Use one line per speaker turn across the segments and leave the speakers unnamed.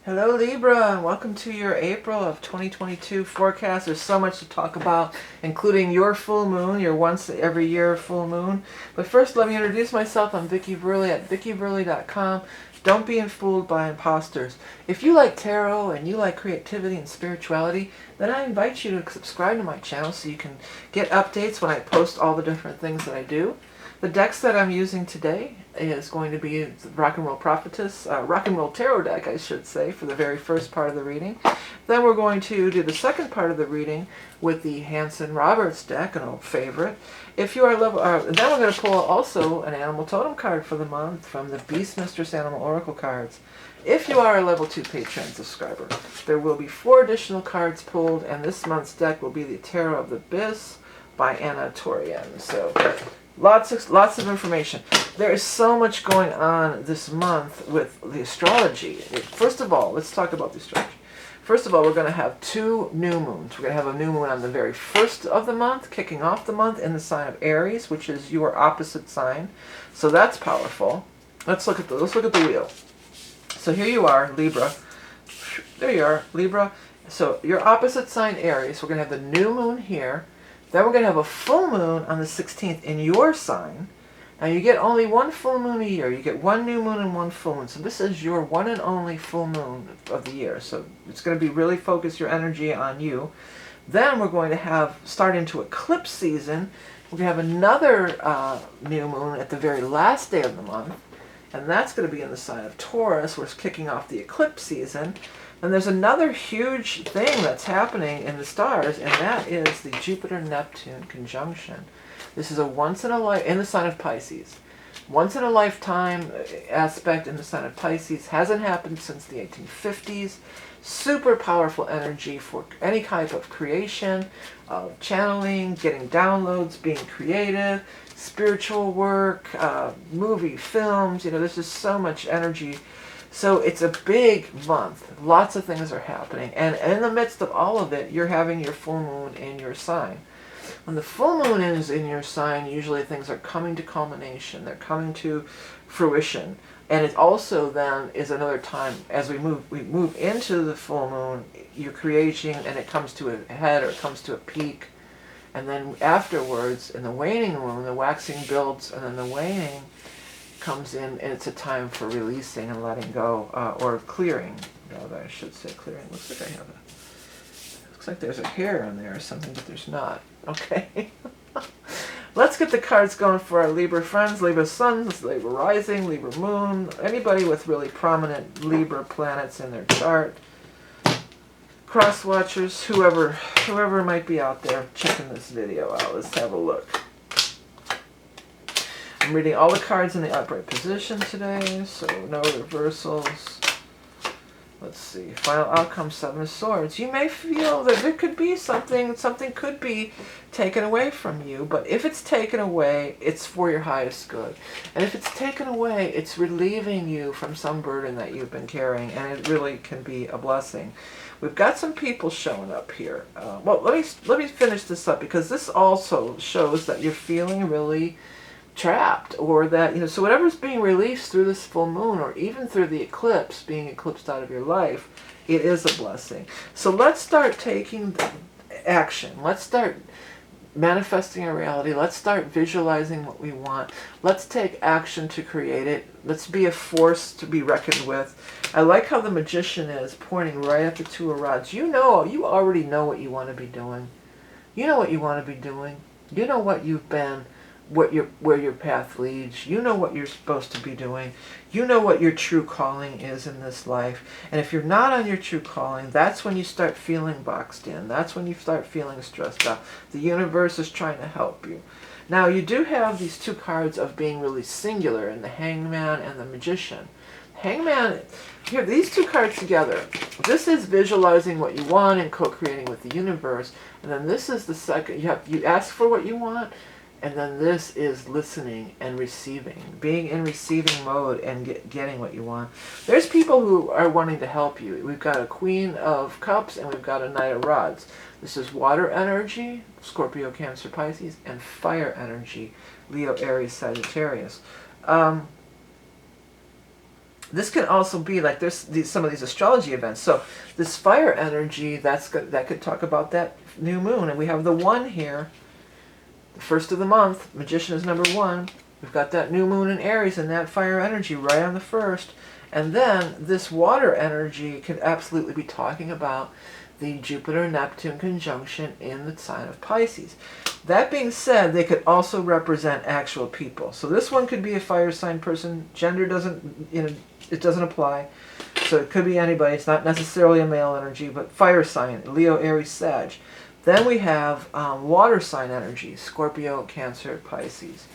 Hello Libra, and welcome to your April of 2022 forecast. There's so much to talk about, including your full moon, your once every year full moon. But first, let me introduce myself. I'm Vickieverlie at vickieverlie.com. Don't be fooled by imposters. If you like tarot and you like creativity and spirituality, then I invite you to subscribe to my channel so you can get updates when I post all the different things that I do. The decks that I'm using today is going to be the Rock and Roll Prophetess, Rock and Roll Tarot deck, I should say, for the very first part of the reading. Then we're going to do the second part of the reading with the Hanson Roberts deck, an old favorite. If you are level, then we're going to pull also an Animal Totem card for the month from the Beast Mistress Animal Oracle cards. If you are a level 2 Patreon subscriber, there will be 4 additional cards pulled, and this month's deck will be the Tarot of the Abyss by Anna Torian. So lots of information. There is so much going on this month with the astrology. First of all, let's talk about the astrology. First of all, we're going to have 2 new moons. We're going to have a new moon on the very first of the month, kicking off the month in the sign of Aries, which is your opposite sign. So that's powerful. Let's look at the wheel. So here you are, Libra. There you are, Libra. So your opposite sign, Aries. We're going to have the new moon here. Then we're going to have a full moon on the 16th in your sign. Now you get only 1 full moon a year. You get 1 new moon and 1 full moon. So this is your 1 and only full moon of the year. So it's going to be really focus your energy on you. Then we're going to have, start into eclipse season. We're going to have another new moon at the very last day of the month. And that's going to be in the sign of Taurus. We're kicking off the eclipse season. And there's another huge thing that's happening in the stars, and that is the Jupiter-Neptune conjunction. This is a in the sign of Pisces. Once in a lifetime aspect in the sign of Pisces. Hasn't happened since the 1850s. Super powerful energy for any type of creation, channeling, getting downloads, being creative, spiritual work, movie, films. You know, there's just so much energy. So it's a big month. Lots of things are happening. And in the midst of all of it, you're having your full moon in your sign. When the full moon is in your sign, usually things are coming to culmination. They're coming to fruition. And it also then is another time, as we move into the full moon, you're creating and it comes to a head or it comes to a peak. And then afterwards, in the waning moon, the waxing builds and then the waning comes in, and it's a time for releasing and letting go, or clearing. No, I should say clearing. Looks like I have looks like there's a hair on there or something, but there's not. Okay. Let's get the cards going for our Libra friends, Libra Suns, Libra Rising, Libra Moon, anybody with really prominent Libra planets in their chart. Cross watchers, whoever might be out there checking this video out. Let's have a look. I'm reading all the cards in the upright position today, so no reversals. Let's see. Final outcome, 7 of Swords. You may feel that there could be something could be taken away from you, but if it's taken away, it's for your highest good. And if it's taken away, it's relieving you from some burden that you've been carrying, and it really can be a blessing. We've got some people showing up here. Well, let me finish this up, because this also shows that you're feeling really trapped, or that, you know, so whatever's being released through this full moon, or even through the eclipse, being eclipsed out of your life, it is a blessing. So let's start taking action. Let's start manifesting our reality. Let's start visualizing what we want. Let's take action to create it. Let's be a force to be reckoned with. I like how the Magician is pointing right at the 2 of Rods. You already know what you want to be doing. You know what you want to be doing. You know what you've been, where your path leads. You know what you're supposed to be doing. You know what your true calling is in this life. And if you're not on your true calling, that's when you start feeling boxed in. That's when you start feeling stressed out. The universe is trying to help you. Now, you do have these 2 cards of being really singular in the Hangman and the Magician. Hangman, here, these 2 cards together. This is visualizing what you want and co-creating with the universe. And then this is the second. You ask for what you want. And then this is listening and receiving, being in receiving mode and getting what you want. There's people who are wanting to help you. We've got a Queen of Cups and we've got a Knight of Rods. This is water energy, Scorpio, Cancer, Pisces, and fire energy, Leo, Aries, Sagittarius. This can also be like there's some of these astrology events. So this fire energy, that could talk about that new moon. And we have the 1 here, the first of the month. Magician is number 1. We've got that new moon in Aries and that fire energy right on the 1st. And then this water energy could absolutely be talking about the Jupiter-Neptune conjunction in the sign of Pisces. That being said, they could also represent actual people. So this one could be a fire sign person. Gender doesn't, it doesn't apply. So it could be anybody. It's not necessarily a male energy, but fire sign, Leo, Aries, Sag. Then we have water sign energy, Scorpio, Cancer, Pisces.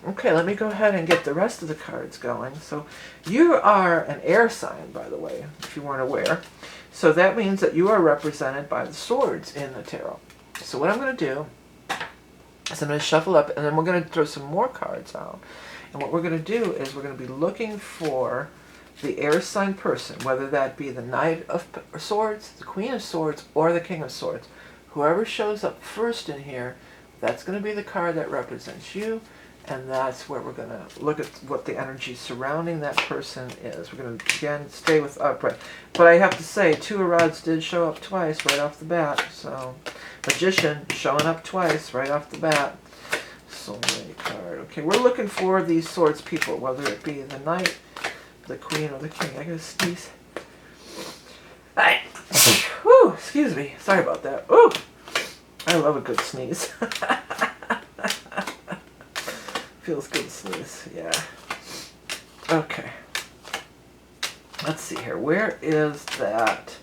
Okay, let me go ahead and get the rest of the cards going. So you are an air sign, by the way, if you weren't aware. So that means that you are represented by the swords in the tarot. So what I'm going to do is I'm going to shuffle up, and then we're going to throw some more cards out. And what we're going to do is we're going to be looking for the air sign person, whether that be the Knight of Swords, the Queen of Swords, or the King of Swords. Whoever shows up first in here, that's going to be the card that represents you, and that's where we're going to look at what the energy surrounding that person is. We're going to, again, stay with upright. But I have to say, 2 of rods did show up twice right off the bat. So, Magician showing up twice right off the bat. Soulmate card. Okay, we're looking for these swords people, whether it be the Knight, the Queen, or the King. I gotta sneeze. Alright. Whew, excuse me. Sorry about that. Ooh, I love a good sneeze. Feels good to sneeze, yeah. Okay. Let's see here. Where is that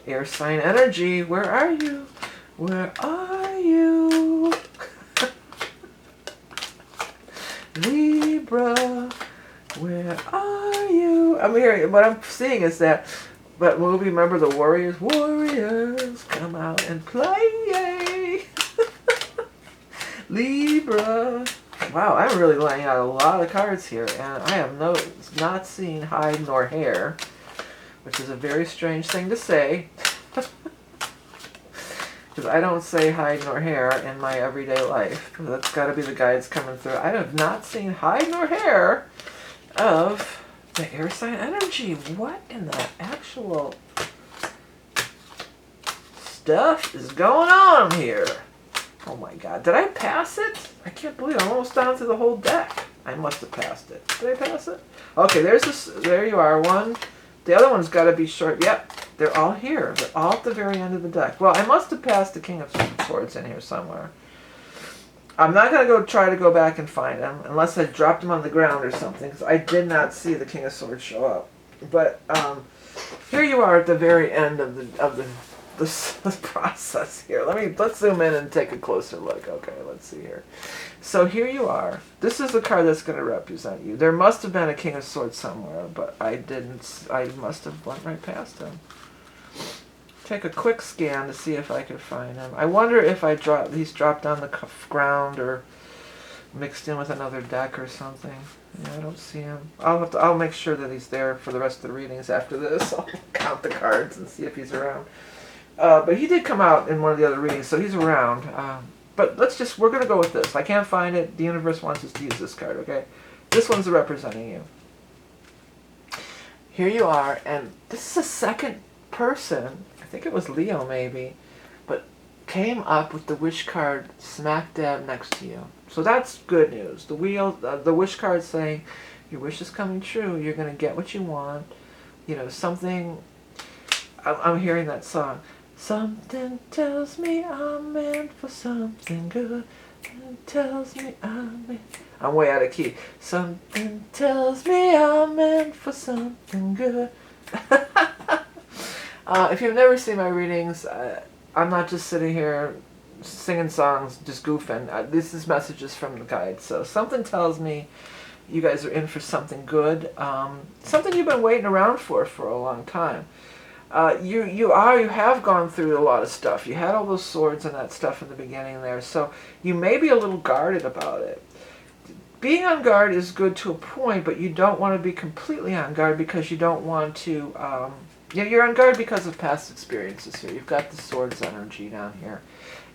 air sign energy? Where are you? Where are you? Libra, where are you? I'm hearing, what I'm seeing is that movie, remember the Warriors? Warriors, come out and play. Libra. Wow, I'm really laying out a lot of cards here, and I am not seeing hide nor hair, which is a very strange thing to say, because I don't say hide nor hair in my everyday life. That's got to be the guides coming through. I have not seen hide nor hair of the air sign energy. What in the actual stuff is going on here? Oh my god, did I pass it? I can't believe I'm almost down to the whole deck. I must have passed it. Did I pass it? Okay, there you are, one. The other one's got to be short. Yep, they're all here. They're all at the very end of the deck. Well, I must have passed the King of Swords in here somewhere. I'm not going to try to go back and find them, unless I dropped them on the ground or something, because I did not see the King of Swords show up. But here you are at the very end of the process here. Let's zoom in and take a closer look. Okay, let's see here. So here you are. This is the card that's going to represent you. There must have been a King of Swords somewhere, but I didn't. I must have went right past him. Take a quick scan to see if I could find him. I wonder if he's dropped on the ground or mixed in with another deck or something. Yeah, I don't see him. I'll make sure that he's there for the rest of the readings after this. I'll count the cards and see if he's around. But he did come out in one of the other readings, so he's around. But we're going to go with this. I can't find it. The universe wants us to use this card, okay? This one's representing you. Here you are, and this is a second person, I think it was Leo maybe, but came up with the wish card smack dab next to you. So that's good news. The wish card saying, your wish is coming true. You're going to get what you want. Something, I'm hearing that song. Something tells me I'm meant for something good. Something tells me I'm way out of key. Something tells me I'm meant for something good. If you've never seen my readings, I'm not just sitting here singing songs, just goofing. This is messages from the guides. So something tells me you guys are in for something good. Something you've been waiting around for a long time. You have gone through a lot of stuff. You had all those swords and that stuff in the beginning there, so you may be a little guarded about it. Being on guard is good to a point, but you don't want to be completely on guard because you don't want to Yeah, you're on guard because of past experiences here. You've got the swords energy down here.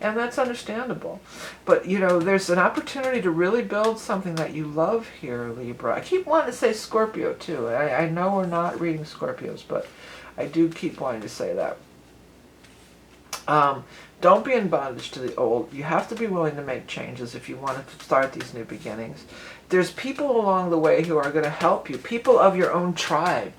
And that's understandable. But, you know, there's an opportunity to really build something that you love here, Libra. I keep wanting to say Scorpio, too. I know we're not reading Scorpios, but I do keep wanting to say that. Don't be in bondage to the old. You have to be willing to make changes if you want to start these new beginnings. There's people along the way who are going to help you. People of your own tribe.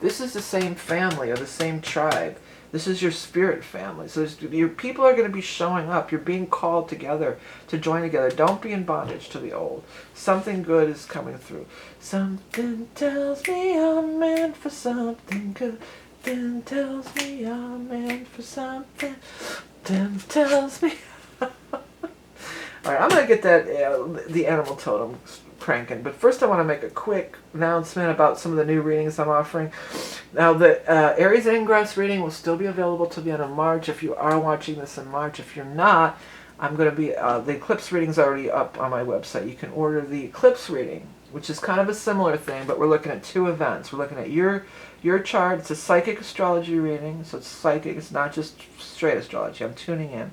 This is the same family or the same tribe. This is your spirit family. So your people are going to be showing up. You're being called together to join together. Don't be in bondage to the old. Something good is coming through. Something tells me I'm meant for something good. Then tells me I'm meant for something. Then tells me. Alright, I'm going to get that the animal totem cranking. But first I want to make a quick announcement about some of the new readings I'm offering. Now, the Aries Ingress reading will still be available till the end of March if you are watching this in March. If you're not, I'm going to be, the Eclipse reading is already up on my website. You can order the Eclipse reading, which is kind of a similar thing, but we're looking at two events. We're looking at your chart. It's a psychic astrology reading, so it's psychic. It's not just straight astrology. I'm tuning in.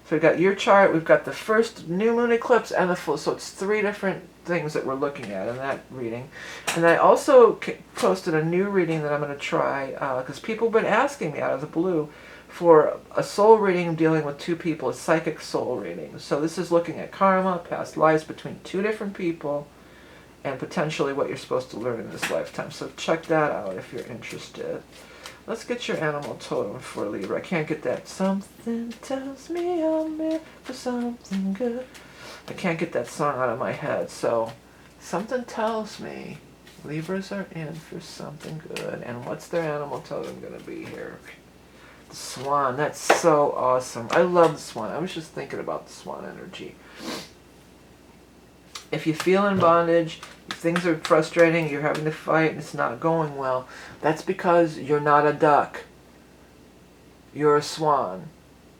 So we've got your chart, we've got the first new moon eclipse and the full, so it's 3 different things that we're looking at in that reading. And I also posted a new reading that I'm going to try, because people have been asking me out of the blue for a soul reading dealing with 2 people, a psychic soul reading. So this is looking at karma, past lives between 2 different people, and potentially what you're supposed to learn in this lifetime. So check that out if you're interested. Let's get your animal totem for Libra. I can't get that. Something tells me I'm meant for something good. I can't get that song out of my head. So, something tells me Libras are in for something good. And what's their animal totem going to be here? The swan. That's so awesome. I love the swan. I was just thinking about the swan energy. If you feel in bondage, if things are frustrating, you're having to fight, and it's not going well, that's because you're not a duck. You're a swan.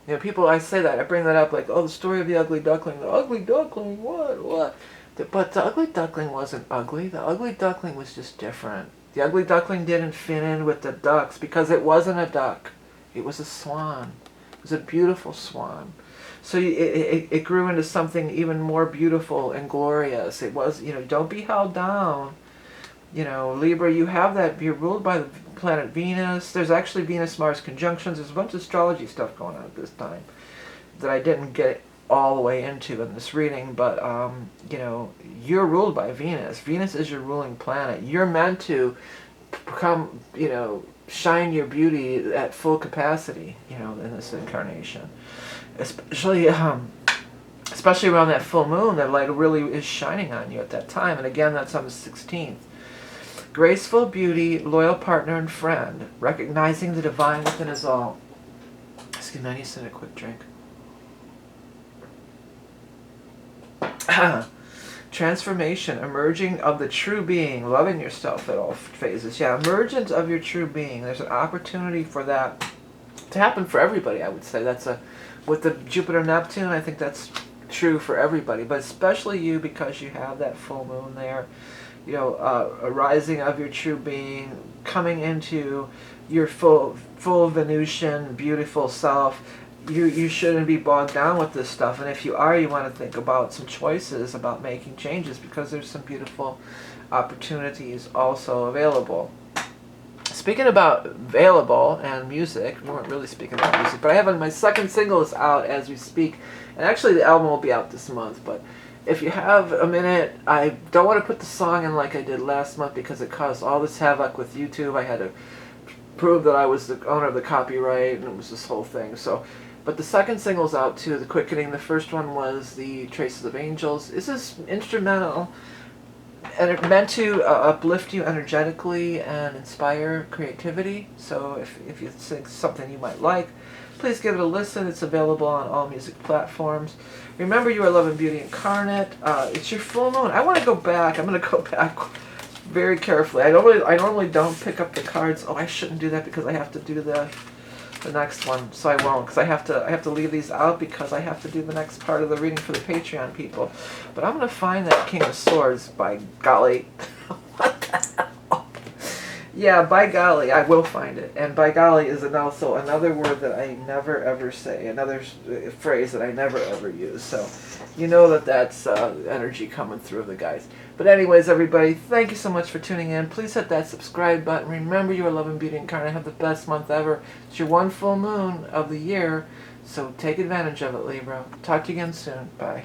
You know, people, I say that, I bring that up like, oh, the story of the ugly duckling. The ugly duckling, what? But the ugly duckling wasn't ugly. The ugly duckling was just different. The ugly duckling didn't fit in with the ducks because it wasn't a duck. It was a swan. It was a beautiful swan. So it grew into something even more beautiful and glorious. It was, you know, don't be held down. You know, Libra, you have that, you're ruled by the planet Venus. There's actually Venus-Mars conjunctions. There's a bunch of astrology stuff going on at this time that I didn't get all the way into in this reading. But, you know, you're ruled by Venus. Venus is your ruling planet. You're meant to become, you know, shine your beauty at full capacity, you know, in this incarnation. Especially around that full moon, that light really is shining on you at that time. And again, that's on the 16th. Graceful beauty, loyal partner and friend, recognizing the divine within us all. Excuse me, I need to take a quick drink. Transformation, emerging of the true being, loving yourself at all phases. Yeah, emergence of your true being. There's an opportunity for that to happen for everybody, I would say. That's with the Jupiter Neptune, I think that's true for everybody, but especially you because you have that full moon there. You know, a rising of your true being, coming into your full Venusian, beautiful self. You shouldn't be bogged down with this stuff, and if you are, you want to think about some choices about making changes because there's some beautiful opportunities also available. Speaking about available and music, we weren't really speaking about music, but I have my second single is out as we speak, and actually the album will be out this month, but if you have a minute, I don't want to put the song in like I did last month because it caused all this havoc with YouTube. I had to prove that I was the owner of the copyright, and it was this whole thing. So, but the second single's out too, The Quickening. The first one was The Traces of Angels. This is instrumental, and it's meant to uplift you energetically and inspire creativity. So if you think something you might like, please give it a listen. It's available on all music platforms. Remember, you are love and beauty incarnate. It's your full moon. I want to go back. I'm going to go back very carefully. I normally don't pick up the cards. Oh, I shouldn't do that because I have to do the next one, so I won't, because I have to leave these out because I have to do the next part of the reading for the Patreon people. But I'm going to find that King of Swords, by golly. What the hell? Yeah, by golly, I will find it. And by golly is also another word that I never ever say, another phrase that I never ever use. So you know that that's energy coming through the guys. But anyways, everybody, thank you so much for tuning in. Please hit that subscribe button. Remember, you are love and beauty incarnate. Have the best month ever. It's your one full moon of the year. So take advantage of it, Libra. Talk to you again soon. Bye.